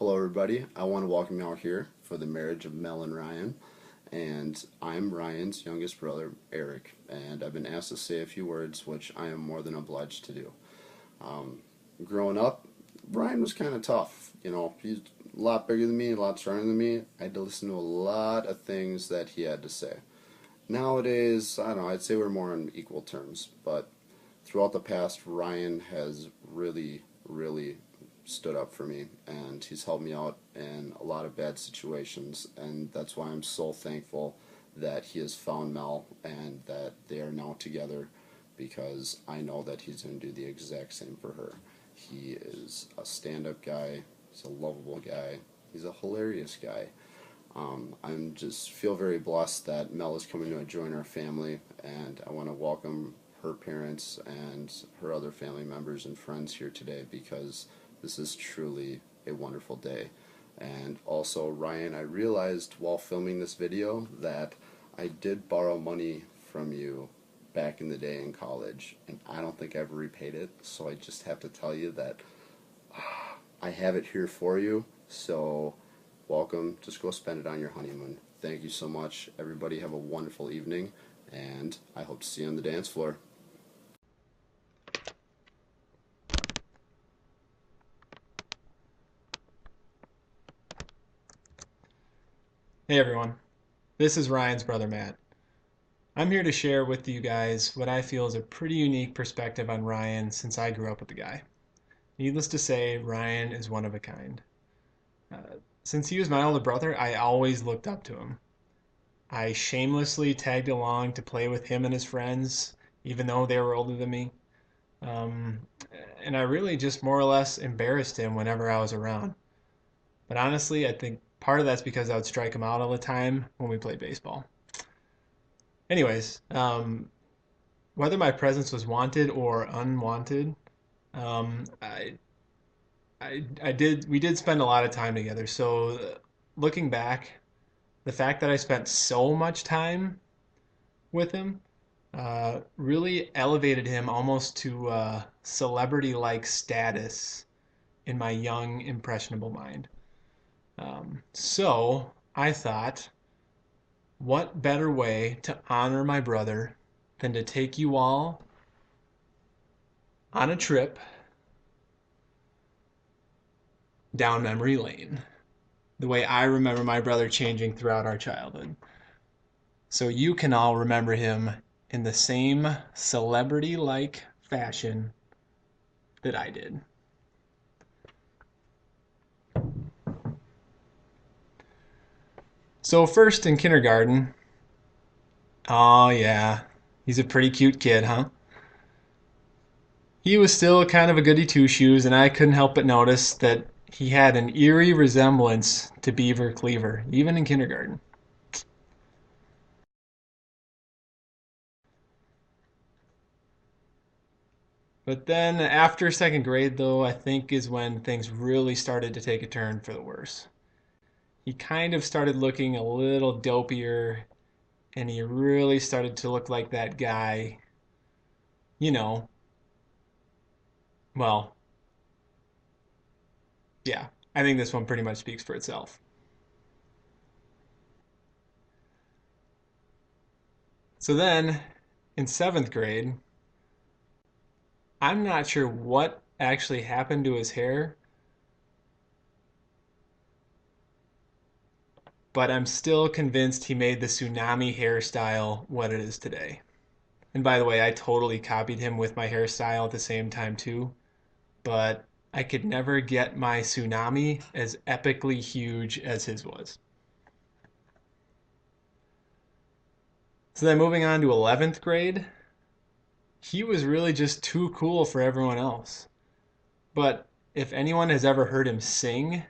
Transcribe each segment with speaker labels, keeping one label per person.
Speaker 1: Hello, everybody. I want to welcome you all here for the marriage of Mel and Ryan. And I'm Ryan's youngest brother, Eric. And I've been asked to say a few words, which I am more than obliged to do. Growing up, Ryan was kind of tough. He's a lot bigger than me, a lot stronger than me. I had to listen to a lot of things that he had to say. Nowadays, I don't know, I'd say we're more on equal terms. But throughout the past, Ryan has really stood up for me, and he's helped me out in a lot of bad situations, and that's why I'm so thankful that he has found Mel and that they are now together, because I know that he's going to do the exact same for her. He is a stand-up guy, he's a lovable guy, he's a hilarious guy. I'm just feel very blessed that Mel is coming to join our family, and I want to welcome her parents and her other family members and friends here today, because this is truly a wonderful day. And also, Ryan, I realized while filming this video that I did borrow money from you back in the day in college, and I don't think I ever repaid it, so I just have to tell you that I have it here for you. So welcome. Just go spend it on your honeymoon. Thank you so much. Everybody have a wonderful evening, and I hope to see you on the dance floor.
Speaker 2: Hey everyone, this is Ryan's brother Matt. I'm here to share with you guys what I feel is a pretty unique perspective on Ryan since I grew up with the guy. Needless to say, Ryan is one of a kind. Since he was my older brother, I always looked up to him. I shamelessly tagged along to play with him and his friends, even though they were older than me. Um, and I really just more or less embarrassed him whenever I was around. But honestly, I think part of that's because I would strike him out all the time when we played baseball. Anyways, whether my presence was wanted or unwanted, um, I, we did spend a lot of time together. So looking back, the fact that I spent so much time with him really elevated him almost to celebrity-like status in my young, impressionable mind. So I thought, what better way to honor my brother than to take you all on a trip down memory lane, the way I remember my brother changing throughout our childhood. So you can all remember him in the same celebrity like fashion that I did. So, first in kindergarten, oh yeah, he's a pretty cute kid, huh? He was still kind of a goody two shoes, and I couldn't help but notice that he had an eerie resemblance to Beaver Cleaver, even in kindergarten. But then after second grade, though, I think is when things really started to take a turn for the worse. He kind of started looking a little dopier, and he really started to look like that guy, you know, well, yeah, I think this one pretty much speaks for itself. So then in seventh grade, I'm not sure what actually happened to his hair, but I'm still convinced he made the tsunami hairstyle what it is today. And by the way, I totally copied him with my hairstyle at the same time too, but I could never get my tsunami as epically huge as his was. So then moving on to 11th grade, he was really just too cool for everyone else. But if anyone has ever heard him sing,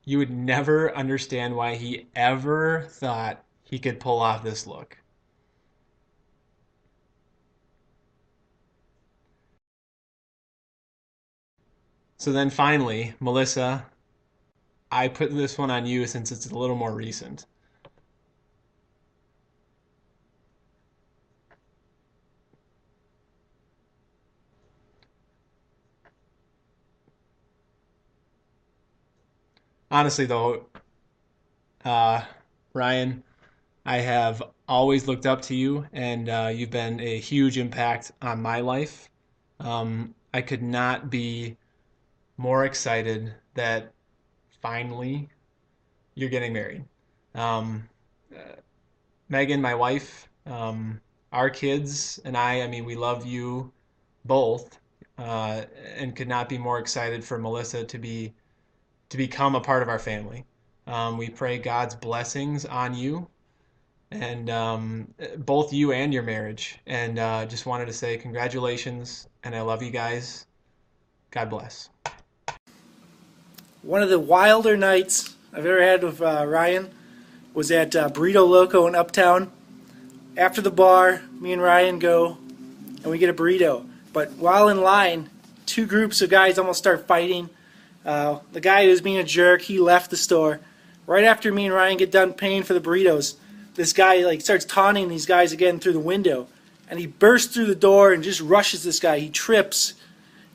Speaker 2: you would never understand why he ever thought he could pull off this look. So then finally, Melissa, I put this one on you since it's a little more recent. Honestly, though, uh, Ryan, I have always looked up to you, and you've been a huge impact on my life. I could not be more excited that finally you're getting married. Um, Megan, my wife, our kids, and I mean, we love you both, and could not be more excited for Melissa to become a part of our family. We pray God's blessings on you and both you and your marriage. And just wanted to say congratulations, and I love you guys. God bless.
Speaker 3: One of the wilder nights I've ever had with Ryan was at Burrito Loco in Uptown. After the bar, me and Ryan go and we get a burrito. But while in line, two groups of guys almost start fighting. The guy who was being a jerk, he left the store. Right after me and Ryan get done paying for the burritos, this guy starts taunting these guys again through the window. And he bursts through the door and just rushes this guy. He trips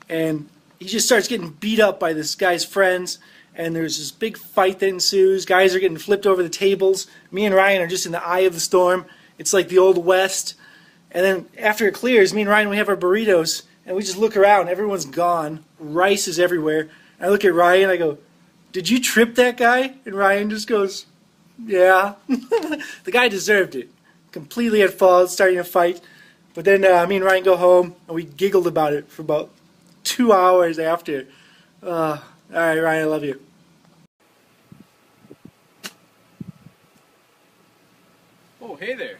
Speaker 3: and he just starts getting beat up by this guy's friends, and there's this big fight that ensues. Guys are getting flipped over the tables. Me and Ryan are just in the eye of the storm. It's like the Old West. And then after it clears, me and Ryan, we have our burritos, and we just look around. Everyone's gone. Rice is everywhere. I look at Ryan, I go, "Did you trip that guy?" And Ryan just goes, "Yeah." The guy deserved it. Completely at fault, starting a fight. But then me and Ryan go home, and we giggled about it for about 2 hours after. All right, Ryan, I love you.
Speaker 4: Oh, hey there.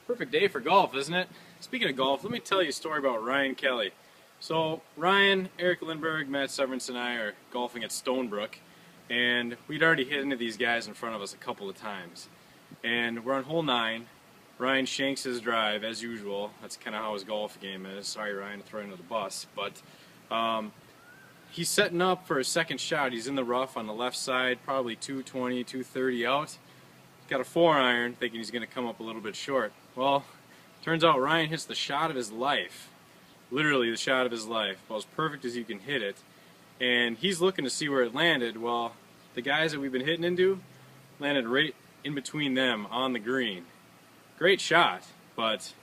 Speaker 4: Perfect day for golf, isn't it? Speaking of golf, let me tell you a story about Ryan Kelly. So, Ryan, Eric Lindbergh, Matt Severance, and I are golfing at Stonebrook, and we'd already hit into these guys in front of us a couple of times. And we're on hole 9. Ryan shanks his drive, as usual. That's kind of how his golf game is. Sorry, Ryan, to throw you under the bus. But he's setting up for his second shot. He's in the rough on the left side, probably 220, 230 out. He's got a 4-iron, thinking he's going to come up a little bit short. Well, turns out Ryan hits the shot of his life. Literally the shot of his life. Well, as perfect as you can hit it. And he's looking to see where it landed. Well, the guys that we've been hitting into landed right in between them on the green. Great shot, but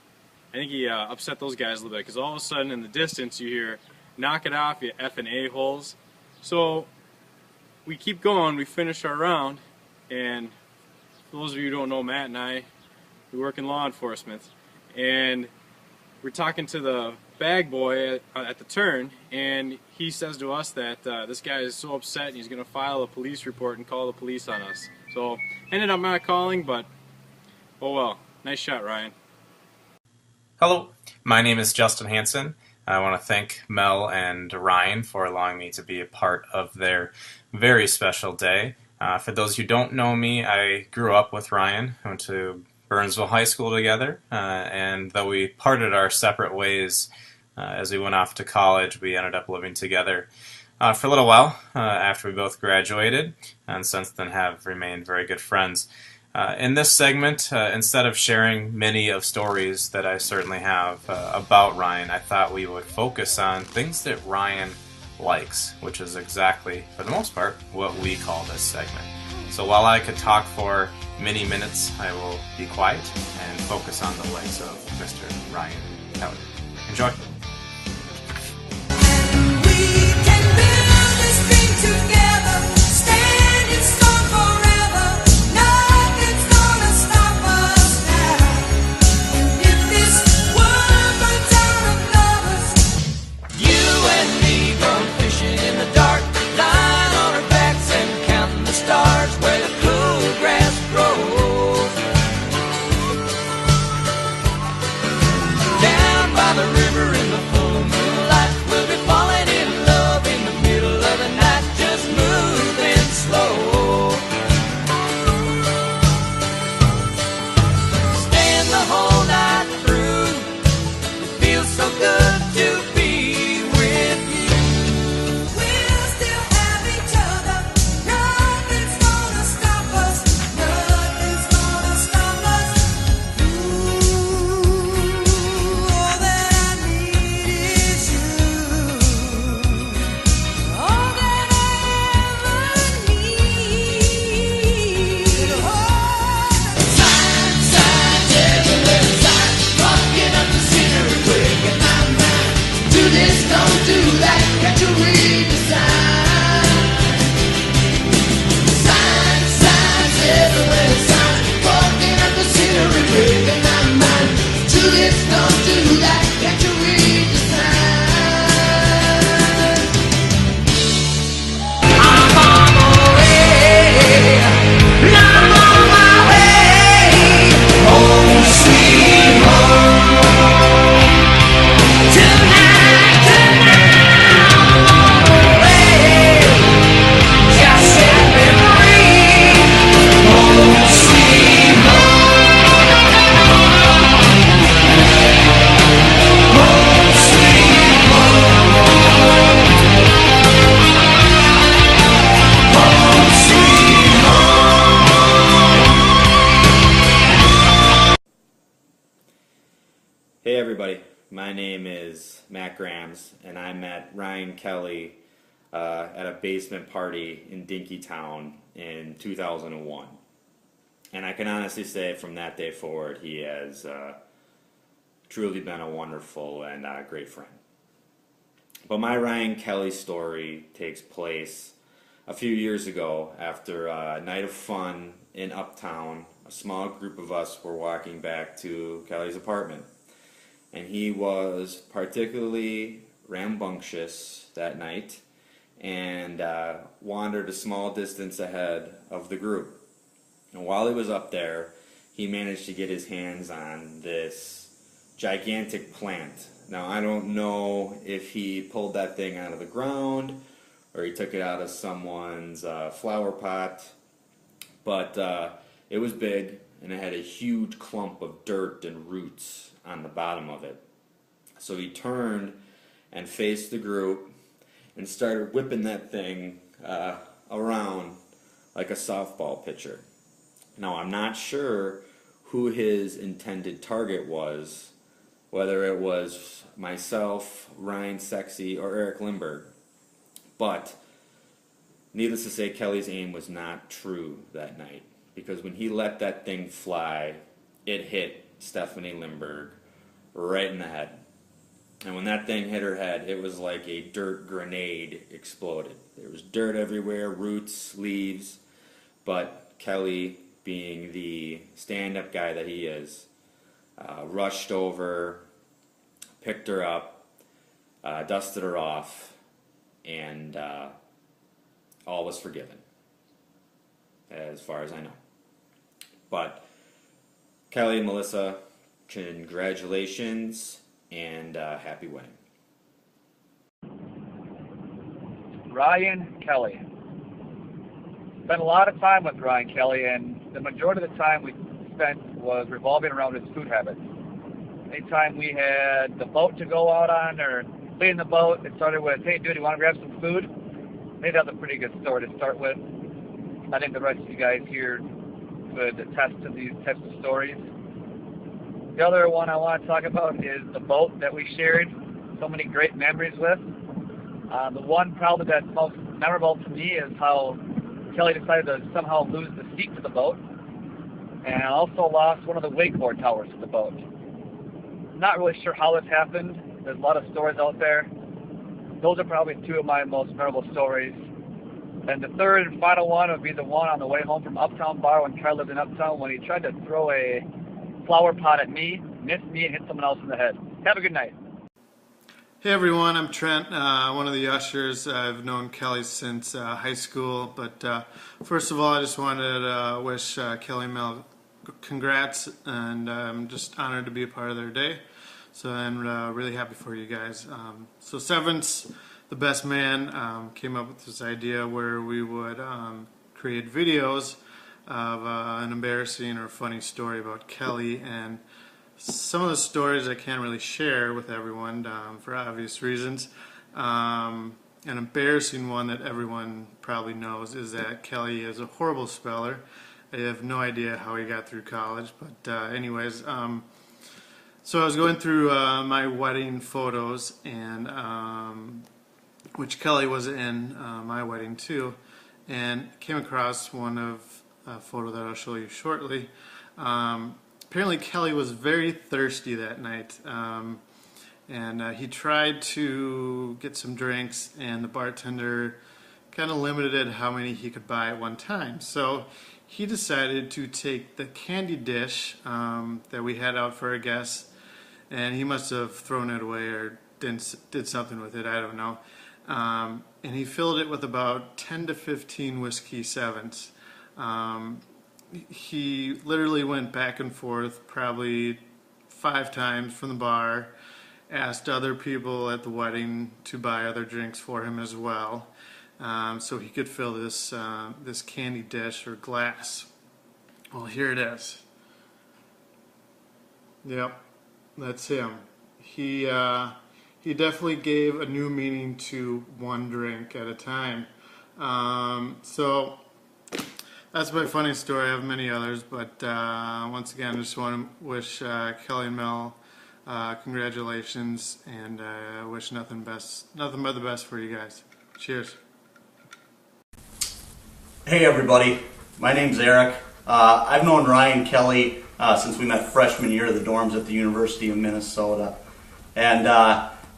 Speaker 4: I think he upset those guys a little bit, because all of a sudden in the distance you hear, "Knock it off, you effing a-holes." So we keep going, we finish our round, and for those of you who don't know, Matt and I, we work in law enforcement, and we're talking to the bag boy at the turn, and he says to us that this guy is so upset and he's going to file a police report and call the police on us. So ended up not calling, but oh well. Nice shot, Ryan.
Speaker 5: Hello, my name is Justin Hansen. I want to thank Mel and Ryan for allowing me to be a part of their very special day. For those who don't know me, I grew up with Ryan. I went to Burnsville High School together, and though we parted our separate ways as we went off to college, we ended up living together for a little while after we both graduated, and since then have remained very good friends. In this segment, instead of sharing many of stories that I certainly have about Ryan, I thought we would focus on things that Ryan likes, which is exactly, for the most part, what we call this segment. So while I could talk for many minutes, I will be quiet and focus on the likes of Mr. Ryan Kelly. Enjoy.
Speaker 6: Down by the river My name is Matt Grams, and I met Ryan Kelly at a basement party in Dinkytown in 2001. And I can honestly say from that day forward, he has truly been a wonderful and great friend. But my Ryan Kelly story takes place a few years ago after a night of fun in Uptown. A small group of us were walking back to Kelly's apartment. And he was particularly rambunctious that night and wandered a small distance ahead of the group. And while he was up there, he managed to get his hands on this gigantic plant. Now, I don't know if he pulled that thing out of the ground or he took it out of someone's flower pot, but it was big and it had a huge clump of dirt and roots on the bottom of it. So he turned and faced the group and started whipping that thing around like a softball pitcher. Now, I'm not sure who his intended target was, whether it was myself, Ryan Sexy, or Eric Lindberg. But needless to say, Kelly's aim was not true that night, because when he let that thing fly, it hit Stephanie Lindberg right in the head. And when that thing hit her head, it was like a dirt grenade exploded. There was dirt everywhere, roots, leaves, but Kelly, being the stand-up guy that he is, rushed over, picked her up, dusted her off, and all was forgiven, as far as I know. But Kelly and Melissa, congratulations and happy wedding.
Speaker 7: Ryan Kelly. Spent a lot of time with Ryan Kelly, and the majority of the time we spent was revolving around his food habits. Anytime we had the boat to go out on or be in the boat, it started with, "Hey dude, you want to grab some food?" Maybe that's a pretty good story to start with. I think the rest of you guys here could attest to these types of stories. The other one I want to talk about is the boat that we shared so many great memories with. The one probably that's most memorable to me is how Kelly decided to somehow lose the seat to the boat, and also lost one of the wakeboard towers to the boat. Not really sure how this happened. There's a lot of stories out there. Those are probably two of my most memorable stories. And the third and final one would be the one on the way home from Uptown Bar when Kelly lived in Uptown, when he tried to throw a flower pot at me, missed me, and hit someone else in the head. Have a good night.
Speaker 8: Hey everyone, I'm Trent, one of the ushers. I've known Kelly since high school, but first of all, I just wanted to wish Kelly and Mel congrats, and I'm just honored to be a part of their day. So I'm really happy for you guys. So Severance, the best man, came up with this idea where we would create videos of an embarrassing or funny story about Kelly, and some of the stories I can't really share with everyone for obvious reasons. An embarrassing one that everyone probably knows is that Kelly is a horrible speller. I have no idea how he got through college, but anyways, so I was going through my wedding photos, and which Kelly was in my wedding too, and came across one of a photo that I'll show you shortly. Apparently Kelly was very thirsty that night, and he tried to get some drinks, and the bartender kind of limited how many he could buy at one time. So he decided to take the candy dish that we had out for our guests, and he must have thrown it away or did something with it, I don't know. And he filled it with about 10 to 15 whiskey sevens. He literally went back and forth probably 5 times from the bar, asked other people at the wedding to buy other drinks for him as well, so he could fill this this candy dish or glass. Well, here it is. Yep, that's him. He definitely gave a new meaning to one drink at a time. So that's my funny story. I have many others, but once again, I just want to wish Kelly and Mel congratulations, and I wish nothing but the best for you guys. Cheers.
Speaker 9: Hey everybody, my name's Eric. I've known Ryan Kelly since we met freshman year of the dorms at the University of Minnesota. And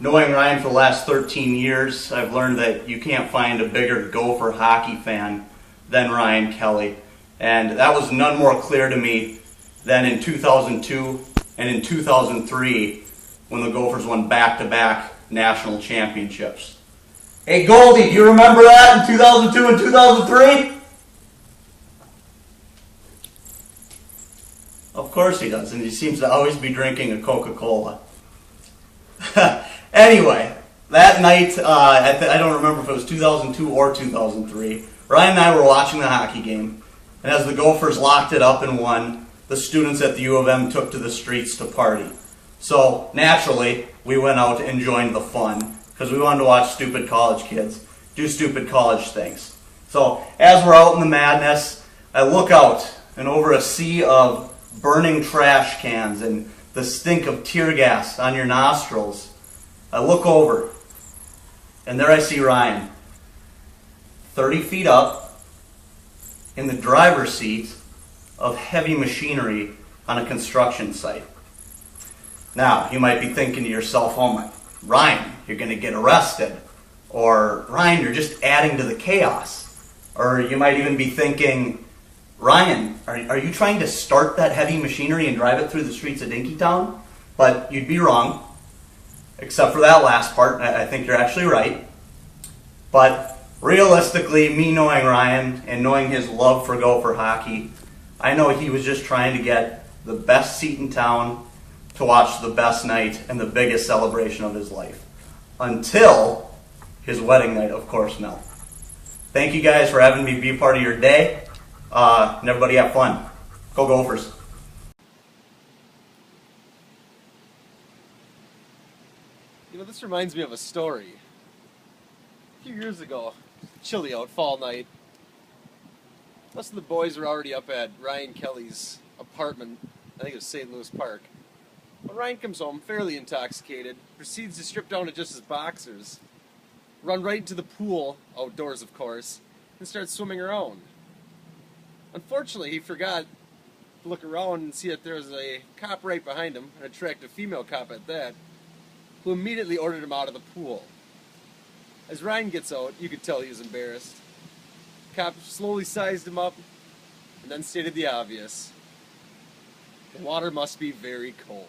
Speaker 9: knowing Ryan for the last 13 years, I've learned that you can't find a bigger Gopher hockey fan than Ryan Kelly. And that was none more clear to me than in 2002 and in 2003 when the Gophers won back-to-back national championships. Hey Goldie, do you remember that in 2002 and 2003? Of course he does, and he seems to always be drinking a Coca-Cola. Anyway, that night, I don't remember if it was 2002 or 2003, Ryan and I were watching the hockey game, and as the Gophers locked it up and won, the students at the U of M took to the streets to party. So, naturally, we went out and joined the fun, because we wanted to watch stupid college kids do stupid college things. So, as we're out in the madness, I look out, and over a sea of burning trash cans and the stink of tear gas on your nostrils, I look over, and there I see Ryan, 30 feet up, in the driver's seat of heavy machinery on a construction site. Now, you might be thinking to yourself, oh my, Ryan, you're going to get arrested. Or, Ryan, you're just adding to the chaos. Or you might even be thinking, Ryan, are you trying to start that heavy machinery and drive it through the streets of Dinkytown? But you'd be wrong, except for that last part. I think you're actually right. But realistically, me knowing Ryan and knowing his love for Gopher hockey, I know he was just trying to get the best seat in town to watch the best night and the biggest celebration of his life. Until his wedding night, of course, Mel. Thank you guys for having me be part of your day. And everybody have fun. Go Gophers.
Speaker 10: You know, this reminds me of a story. A few years ago, chilly out, fall night. Most of the boys were already up at Ryan Kelly's apartment, I think it was St. Louis Park. When Ryan comes home, fairly intoxicated, proceeds to strip down to just his boxers, run right into the pool, outdoors of course, and start swimming around. Unfortunately, he forgot to look around and see that there was a cop right behind him, an attractive female cop at that, who immediately ordered him out of the pool. As Ryan gets out, you could tell he was embarrassed. The cop slowly sized him up, and then stated the obvious. The water must be very cold.